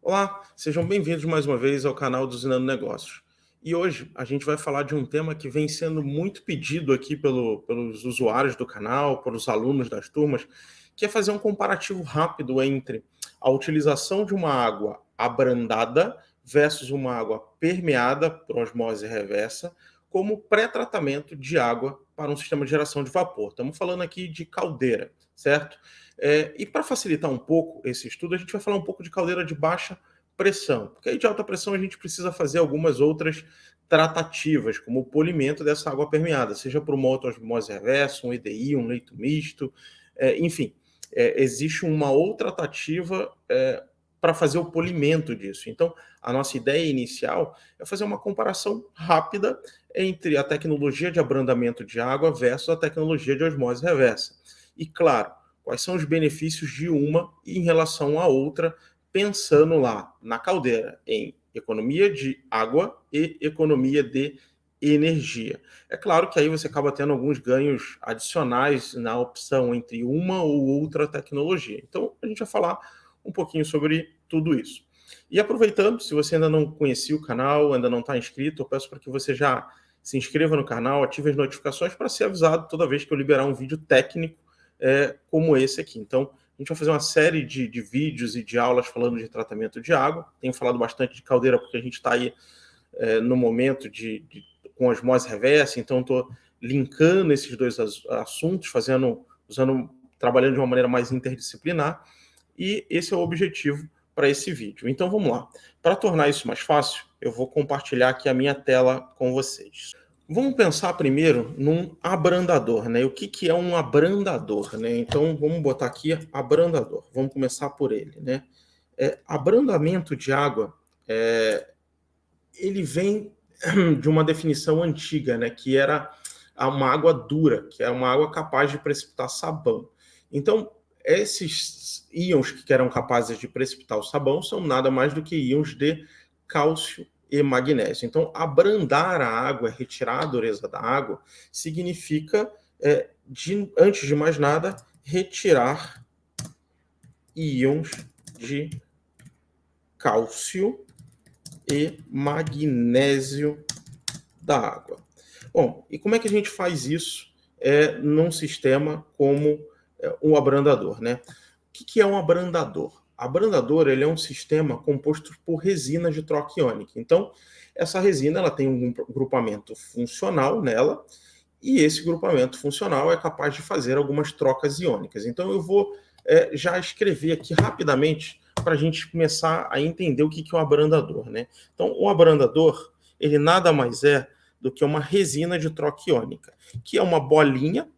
Olá, sejam bem-vindos mais uma vez ao canal do Usinando Negócios. E hoje a gente vai falar de um tema que vem sendo muito pedido aqui pelos usuários do canal, pelos alunos das turmas, que é fazer um comparativo rápido entre a utilização de uma água abrandada versus uma água permeada por osmose reversa como pré-tratamento de água para um sistema de geração de vapor. Estamos falando aqui de caldeira, certo? E para facilitar um pouco esse estudo, a gente vai falar um pouco de caldeira de baixa pressão, porque aí de alta pressão a gente precisa fazer algumas outras tratativas, como o polimento dessa água permeada, seja por uma osmose reversa, um EDI, um leito misto, enfim, existe uma outra tratativa para fazer o polimento disso. Então, a nossa ideia inicial é fazer uma comparação rápida entre a tecnologia de abrandamento de água versus a tecnologia de osmose reversa. E, claro, quais são os benefícios de uma em relação à outra, pensando lá na caldeira em economia de água e economia de energia. É claro que aí você acaba tendo alguns ganhos adicionais na opção entre uma ou outra tecnologia. Então, a gente vai falar um pouquinho sobre tudo isso. E aproveitando, se você ainda não conhecia o canal, ainda não está inscrito, eu peço para que você já se inscreva no canal, ative as notificações para ser avisado toda vez que eu liberar um vídeo técnico como esse aqui. Então, a gente vai fazer uma série de vídeos e de aulas falando de tratamento de água. Tenho falado bastante de caldeira porque a gente está aí no momento com osmose reversa, então estou linkando esses dois assuntos, trabalhando de uma maneira mais interdisciplinar, e esse é o objetivo para esse vídeo. Então vamos lá. Para tornar isso mais fácil, eu vou compartilhar aqui a minha tela com vocês. Vamos pensar primeiro num abrandador, né? O que é um abrandador, né? Então vamos botar aqui abrandador. Vamos começar por ele, né? Abrandamento de água, ele vem de uma definição antiga, né? Que era uma água dura, que é uma água capaz de precipitar sabão. Então esses íons que eram capazes de precipitar o sabão são nada mais do que íons de cálcio e magnésio. Então, abrandar a água, retirar a dureza da água, significa, antes de mais nada, retirar íons de cálcio e magnésio da água. Bom, e como é que a gente faz isso num sistema como um abrandador, né? O que é um abrandador? Abrandador, ele é um sistema composto por resinas de troca iônica. Então, essa resina ela tem um grupamento funcional nela, e esse grupamento funcional é capaz de fazer algumas trocas iônicas. Então, eu vou já escrever aqui rapidamente para a gente começar a entender o que é um abrandador, né? Então, o abrandador, ele nada mais é do que uma resina de troca iônica, que é uma bolinha.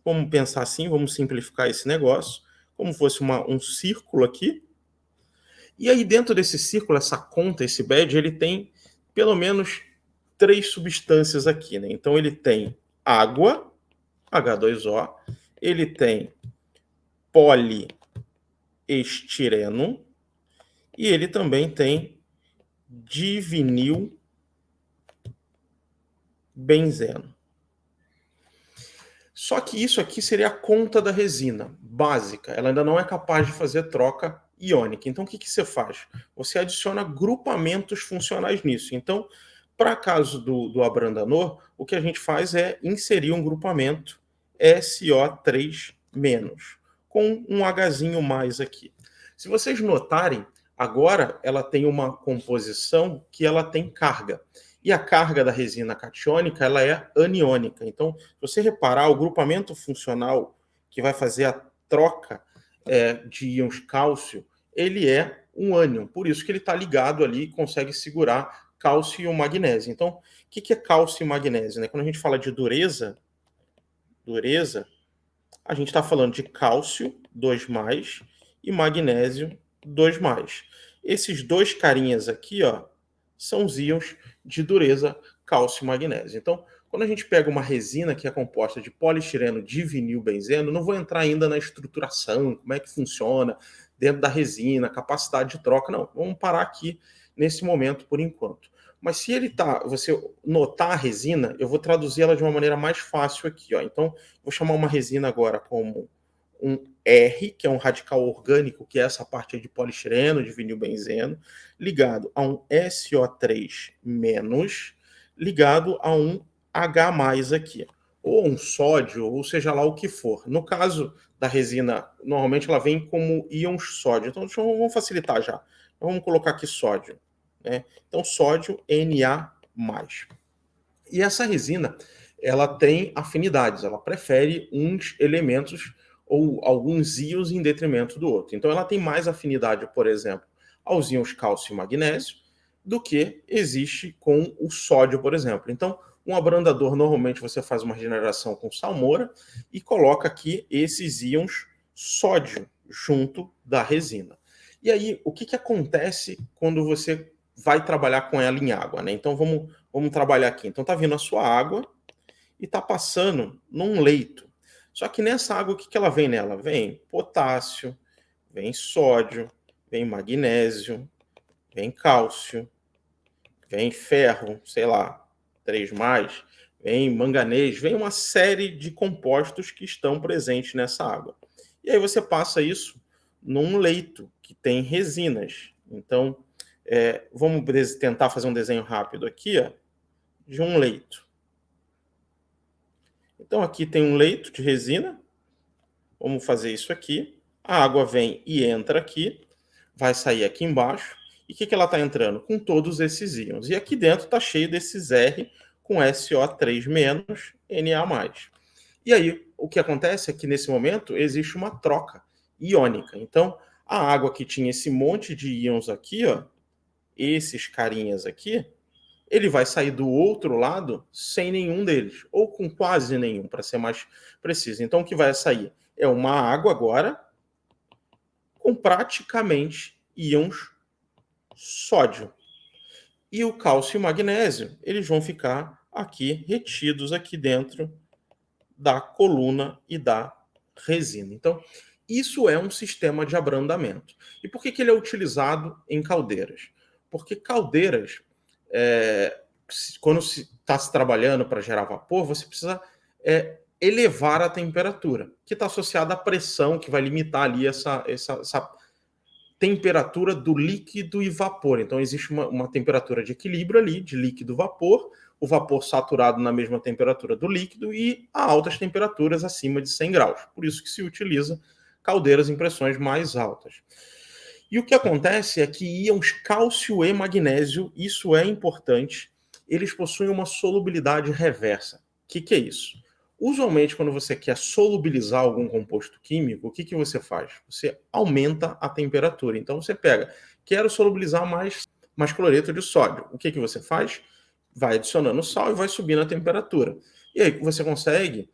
Vamos pensar assim, vamos simplificar esse negócio, como fosse um círculo aqui. E aí dentro desse círculo, essa conta, esse badge, ele tem pelo menos 3 substâncias aqui, né? Então ele tem água, H2O, ele tem poliestireno e ele também tem divinilbenzeno. Só que isso aqui seria a conta da resina básica. Ela ainda não é capaz de fazer troca iônica. Então, o que você faz? Você adiciona grupamentos funcionais nisso. Então, para caso do abrandador, o que a gente faz é inserir um grupamento SO3-, com um Hzinho mais aqui. Se vocês notarem, agora ela tem uma composição que ela tem carga. E a carga da resina catiônica ela é aniônica. Então, se você reparar, o grupamento funcional que vai fazer a troca de íons cálcio, ele é um ânion. Por isso que ele está ligado ali e consegue segurar cálcio e o magnésio. Então, o que é cálcio e magnésio, né? Quando a gente fala de dureza, a gente está falando de cálcio, 2+, e magnésio, 2+. Esses dois carinhas aqui, ó, são os íons de dureza cálcio e magnésio. Então, quando a gente pega uma resina que é composta de poliestireno, divinilbenzeno, não vou entrar ainda na estruturação, como é que funciona dentro da resina, capacidade de troca, não. Vamos parar aqui nesse momento por enquanto. Mas se você notar a resina, eu vou traduzir ela de uma maneira mais fácil aqui, ó. Então, vou chamar uma resina agora como um R, que é um radical orgânico, que é essa parte aí de poliestireno, de vinilbenzeno, ligado a um SO3-, ligado a um H+ aqui, ou um sódio, ou seja lá o que for. No caso da resina, normalmente ela vem como íons sódio. Então, vamos facilitar já. Então, vamos colocar aqui sódio, né? Então, sódio Na+. E essa resina, ela tem afinidades, ela prefere uns elementos ou alguns íons em detrimento do outro. Então, ela tem mais afinidade, por exemplo, aos íons cálcio e magnésio do que existe com o sódio, por exemplo. Então, um abrandador, normalmente você faz uma regeneração com salmoura e coloca aqui esses íons sódio junto da resina. E aí, o que acontece quando você vai trabalhar com ela em água, né? Então, vamos trabalhar aqui. Então, tá vindo a sua água e tá passando num leito. Só que nessa água, o que ela vem nela? Vem potássio, vem sódio, vem magnésio, vem cálcio, vem ferro, sei lá, 3+, vem manganês, vem uma série de compostos que estão presentes nessa água. E aí você passa isso num leito que tem resinas. Então, vamos tentar fazer um desenho rápido aqui, ó, de um leito. Então, aqui tem um leito de resina. Vamos fazer isso aqui. A água vem e entra aqui, vai sair aqui embaixo. E o que ela está entrando? Com todos esses íons. E aqui dentro está cheio desses R com SO3-, Na+. E aí, o que acontece é que nesse momento existe uma troca iônica. Então, a água que tinha esse monte de íons aqui, ó, esses carinhas aqui, ele vai sair do outro lado sem nenhum deles, ou com quase nenhum, para ser mais preciso. Então, o que vai sair é uma água agora com praticamente íons sódio. E o cálcio e o magnésio, eles vão ficar aqui retidos aqui dentro da coluna e da resina. Então, isso é um sistema de abrandamento. E por que ele é utilizado em caldeiras? Porque caldeiras, quando se está se trabalhando para gerar vapor, você precisa elevar a temperatura, que está associada à pressão, que vai limitar ali essa temperatura do líquido e vapor. Então, existe uma temperatura de equilíbrio ali, de líquido e vapor, o vapor saturado na mesma temperatura do líquido e a altas temperaturas acima de 100 graus. Por isso que se utiliza caldeiras em pressões mais altas. E o que acontece é que íons cálcio e magnésio, isso é importante, eles possuem uma solubilidade reversa. O que é isso? Usualmente, quando você quer solubilizar algum composto químico, o que você faz? Você aumenta a temperatura. Então, você pega, quero solubilizar mais cloreto de sódio. O que você faz? Vai adicionando sal e vai subindo a temperatura. E aí você consegue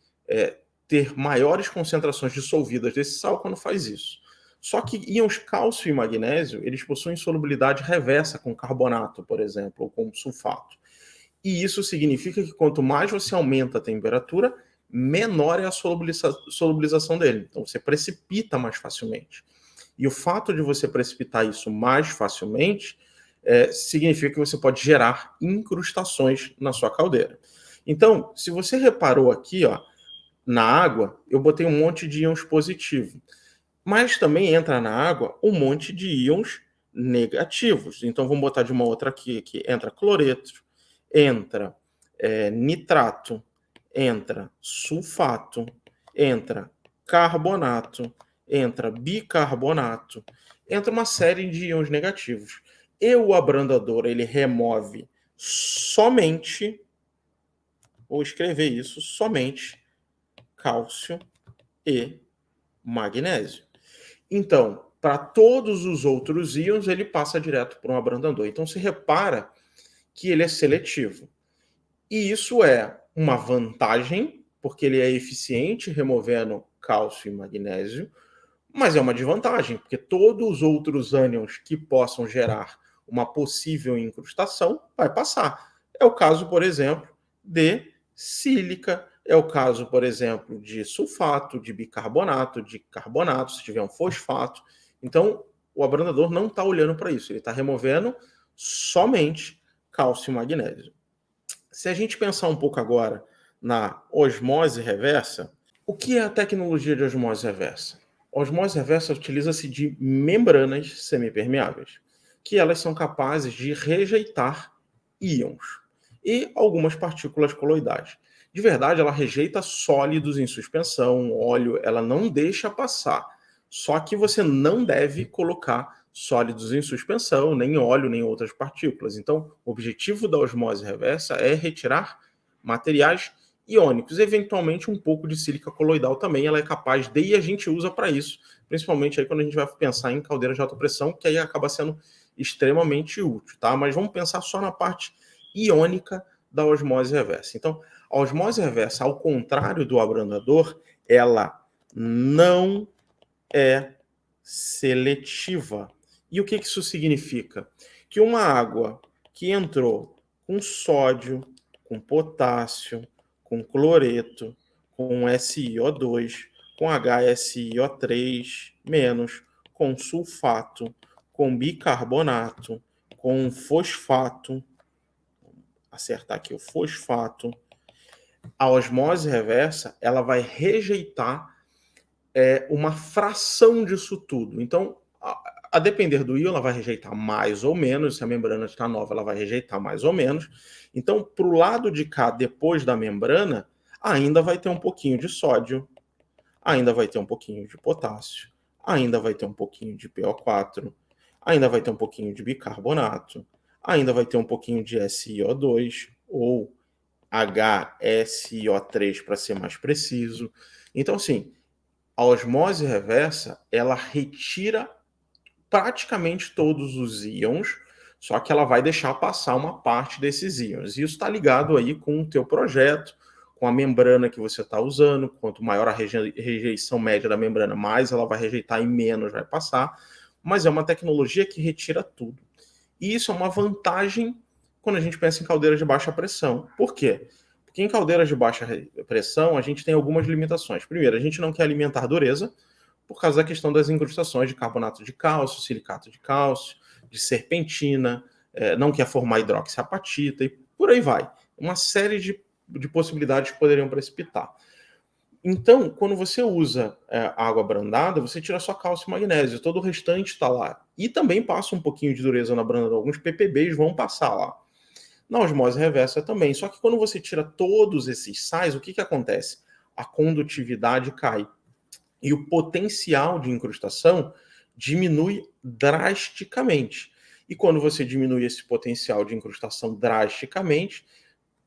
ter maiores concentrações dissolvidas desse sal quando faz isso. Só que íons cálcio e magnésio, eles possuem solubilidade reversa com carbonato, por exemplo, ou com sulfato. E isso significa que quanto mais você aumenta a temperatura, menor é a solubilização dele. Então você precipita mais facilmente. E o fato de você precipitar isso mais facilmente significa que você pode gerar incrustações na sua caldeira. Então, se você reparou aqui, ó, na água, eu botei um monte de íons positivos. Mas também entra na água um monte de íons negativos. Então vamos botar de uma outra aqui, que entra cloreto, entra nitrato, entra sulfato, entra carbonato, entra bicarbonato, entra uma série de íons negativos. E o abrandador, ele remove somente, vou escrever isso, somente cálcio e magnésio. Então, para todos os outros íons, ele passa direto para um abrandador. Então, se repara que ele é seletivo. E isso é uma vantagem, porque ele é eficiente removendo cálcio e magnésio, mas é uma desvantagem, porque todos os outros ânions que possam gerar uma possível incrustação vai passar. É o caso, por exemplo, de sílica, é o caso, por exemplo, de sulfato, de bicarbonato, de carbonato, se tiver um fosfato. Então, o abrandador não está olhando para isso, ele está removendo somente cálcio e magnésio. Se a gente pensar um pouco agora na osmose reversa, o que é a tecnologia de osmose reversa? A osmose reversa utiliza-se de membranas semipermeáveis, que elas são capazes de rejeitar íons e algumas partículas coloidais. De verdade, ela rejeita sólidos em suspensão, óleo, ela não deixa passar. Só que você não deve colocar sólidos em suspensão, nem óleo, nem outras partículas. Então, o objetivo da osmose reversa é retirar materiais iônicos, eventualmente um pouco de sílica coloidal também, ela é capaz de, e a gente usa para isso, principalmente aí quando a gente vai pensar em caldeiras de alta pressão, que aí acaba sendo extremamente útil, tá? Mas vamos pensar só na parte iônica da osmose reversa. Então, a osmose reversa, ao contrário do abrandador, ela não é seletiva. E o que isso significa? Que uma água que entrou com sódio, com potássio, com cloreto, com SiO2, com HSiO3 menos, com sulfato, com bicarbonato, com fosfato, acertar aqui o fosfato, a osmose reversa ela vai rejeitar uma fração disso tudo. Então, a depender do íon, ela vai rejeitar mais ou menos. Se a membrana está nova, ela vai rejeitar mais ou menos. Então, para o lado de cá, depois da membrana, ainda vai ter um pouquinho de sódio, ainda vai ter um pouquinho de potássio, ainda vai ter um pouquinho de PO4, ainda vai ter um pouquinho de bicarbonato, ainda vai ter um pouquinho de SiO2 ou HSiO3 para ser mais preciso. Então, assim, a osmose reversa, ela retira praticamente todos os íons, só que ela vai deixar passar uma parte desses íons. E isso está ligado aí com o teu projeto, com a membrana que você está usando. Quanto maior a rejeição média da membrana, mais ela vai rejeitar e menos vai passar. Mas é uma tecnologia que retira tudo. E isso é uma vantagem quando a gente pensa em caldeiras de baixa pressão. Por quê? Porque em caldeiras de baixa pressão, a gente tem algumas limitações. Primeiro, a gente não quer alimentar dureza, por causa da questão das incrustações de carbonato de cálcio, silicato de cálcio, de serpentina, não quer formar hidroxiapatita e por aí vai. Uma série de possibilidades que poderiam precipitar. Então, quando você usa água abrandada, você tira só cálcio e magnésio, todo o restante está lá. E também passa um pouquinho de dureza na abrandada, alguns PPBs vão passar lá. Na osmose reversa também, só que quando você tira todos esses sais, o que acontece? A condutividade cai. E o potencial de incrustação diminui drasticamente. E quando você diminui esse potencial de incrustação drasticamente,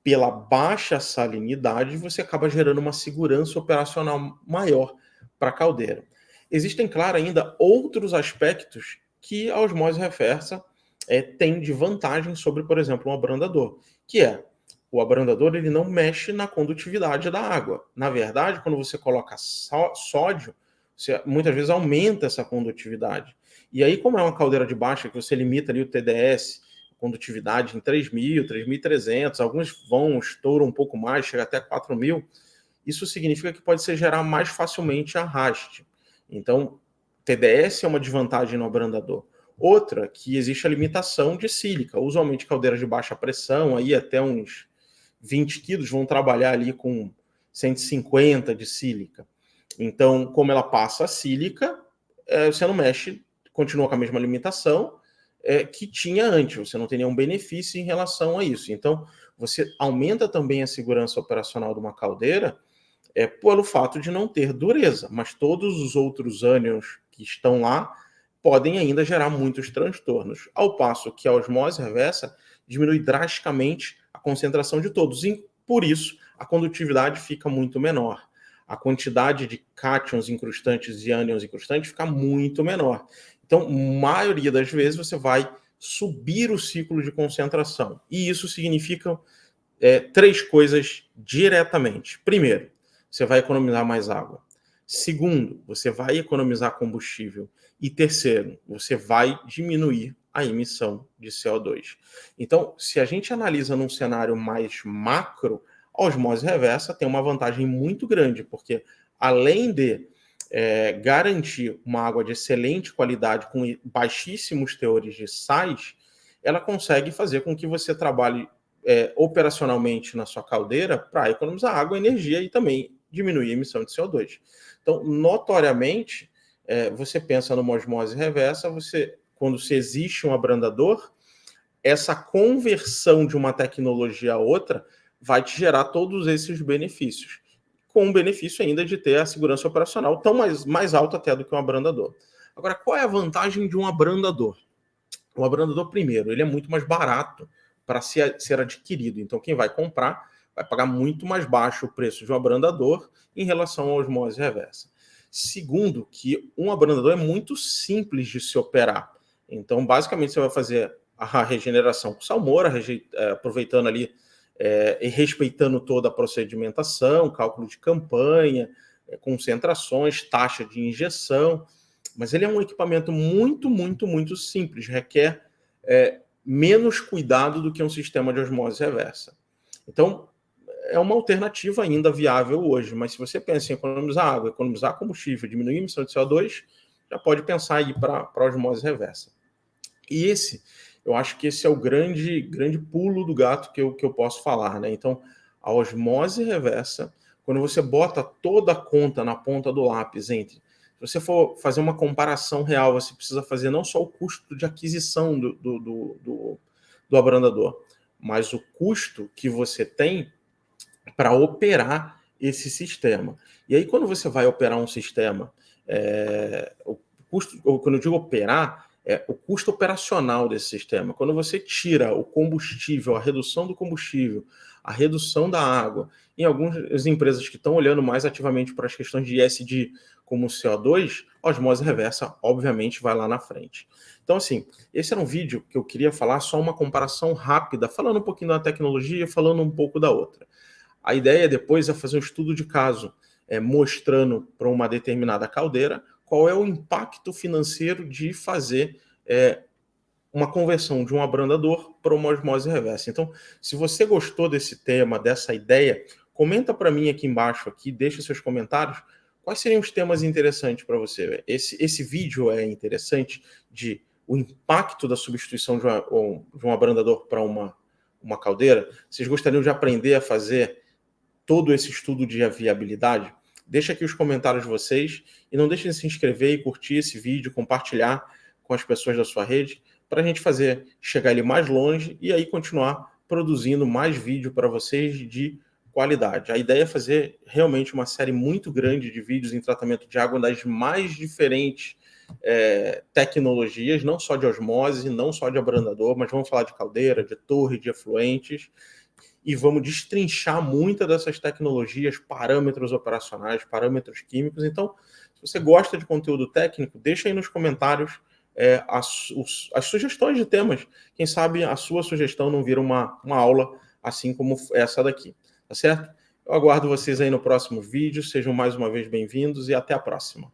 pela baixa salinidade, você acaba gerando uma segurança operacional maior para a caldeira. Existem, claro, ainda outros aspectos que a osmose reversa tem de vantagem sobre, por exemplo, um abrandador, que é o abrandador ele não mexe na condutividade da água. Na verdade, quando você coloca sódio, você muitas vezes aumenta essa condutividade. E aí, como é uma caldeira de baixa, que você limita ali o TDS, condutividade em 3.000, 3.300, alguns vão, estouram um pouco mais, chega até 4.000, isso significa que pode ser gerar mais facilmente arraste. Então, TDS é uma desvantagem no abrandador. Outra, que existe a limitação de sílica. Usualmente, caldeiras de baixa pressão, aí até uns 20 quilos, vão trabalhar ali com 150 de sílica. Então, como ela passa a sílica, você não mexe, continua com a mesma limitação que tinha antes. Você não tem nenhum benefício em relação a isso. Então, você aumenta também a segurança operacional de uma caldeira pelo fato de não ter dureza, mas todos os outros ânions que estão lá podem ainda gerar muitos transtornos, ao passo que a osmose reversa diminui drasticamente a concentração de todos, e por isso a condutividade fica muito menor. A quantidade de cátions incrustantes e ânions incrustantes fica muito menor. Então, maioria das vezes, você vai subir o ciclo de concentração. E isso significa três coisas diretamente. Primeiro, você vai economizar mais água. Segundo, você vai economizar combustível. E terceiro, você vai diminuir a emissão de CO2. Então, se a gente analisa num cenário mais macro, a osmose reversa tem uma vantagem muito grande, porque além de garantir uma água de excelente qualidade com baixíssimos teores de sais, ela consegue fazer com que você trabalhe operacionalmente na sua caldeira para economizar água, energia e também diminuir a emissão de CO2. Então, notoriamente, você pensa numa osmose reversa, quando se existe um abrandador, essa conversão de uma tecnologia a outra vai te gerar todos esses benefícios, com o benefício ainda de ter a segurança operacional tão mais alta até do que um abrandador. Agora, qual é a vantagem de um abrandador? O abrandador, primeiro, ele é muito mais barato para ser adquirido. Então, quem vai comprar vai pagar muito mais baixo o preço de um abrandador em relação à osmose reversa. Segundo, que um abrandador é muito simples de se operar. Então, basicamente, você vai fazer a regeneração com salmoura, aproveitando ali e respeitando toda a procedimentação, cálculo de campanha, concentrações, taxa de injeção. Mas ele é um equipamento muito, muito, muito simples, requer menos cuidado do que um sistema de osmose reversa. Então, é uma alternativa ainda viável hoje, mas se você pensa em economizar água, economizar combustível, diminuir a emissão de CO2, já pode pensar aí para a osmose reversa. E eu acho que esse é o grande pulo do gato que eu posso falar, né? Então, a osmose reversa, quando você bota toda a conta na ponta do lápis se você for fazer uma comparação real, você precisa fazer não só o custo de aquisição do abrandador, mas o custo que você tem para operar esse sistema. E aí, quando você vai operar um sistema, o custo, ou quando eu digo operar, o custo operacional desse sistema. Quando você tira o combustível, a redução do combustível, a redução da água, em algumas empresas que estão olhando mais ativamente para as questões de ESG, como o CO2, a osmose reversa, obviamente, vai lá na frente. Então, assim, esse era um vídeo que eu queria falar, só uma comparação rápida, falando um pouquinho da tecnologia, falando um pouco da outra. A ideia depois é fazer um estudo de caso, mostrando para uma determinada caldeira qual é o impacto financeiro de fazer uma conversão de um abrandador para uma osmose reversa. Então, se você gostou desse tema, dessa ideia, comenta para mim aqui embaixo, deixa seus comentários. Quais seriam os temas interessantes para você? Esse vídeo é interessante de o impacto da substituição de um abrandador para uma caldeira? Vocês gostariam de aprender a fazer todo esse estudo de viabilidade? Deixa aqui os comentários de vocês e não deixem de se inscrever e curtir esse vídeo, compartilhar com as pessoas da sua rede, para a gente chegar ele mais longe e aí continuar produzindo mais vídeo para vocês de qualidade. A ideia é fazer realmente uma série muito grande de vídeos em tratamento de água das mais diferentes tecnologias, não só de osmose, não só de abrandador, mas vamos falar de caldeira, de torre, de efluentes, e vamos destrinchar muitas dessas tecnologias, parâmetros operacionais, parâmetros químicos. Então, se você gosta de conteúdo técnico, deixa aí nos comentários as sugestões de temas. Quem sabe a sua sugestão não vira uma aula assim como essa daqui, tá certo? Eu aguardo vocês aí no próximo vídeo, sejam mais uma vez bem-vindos e até a próxima.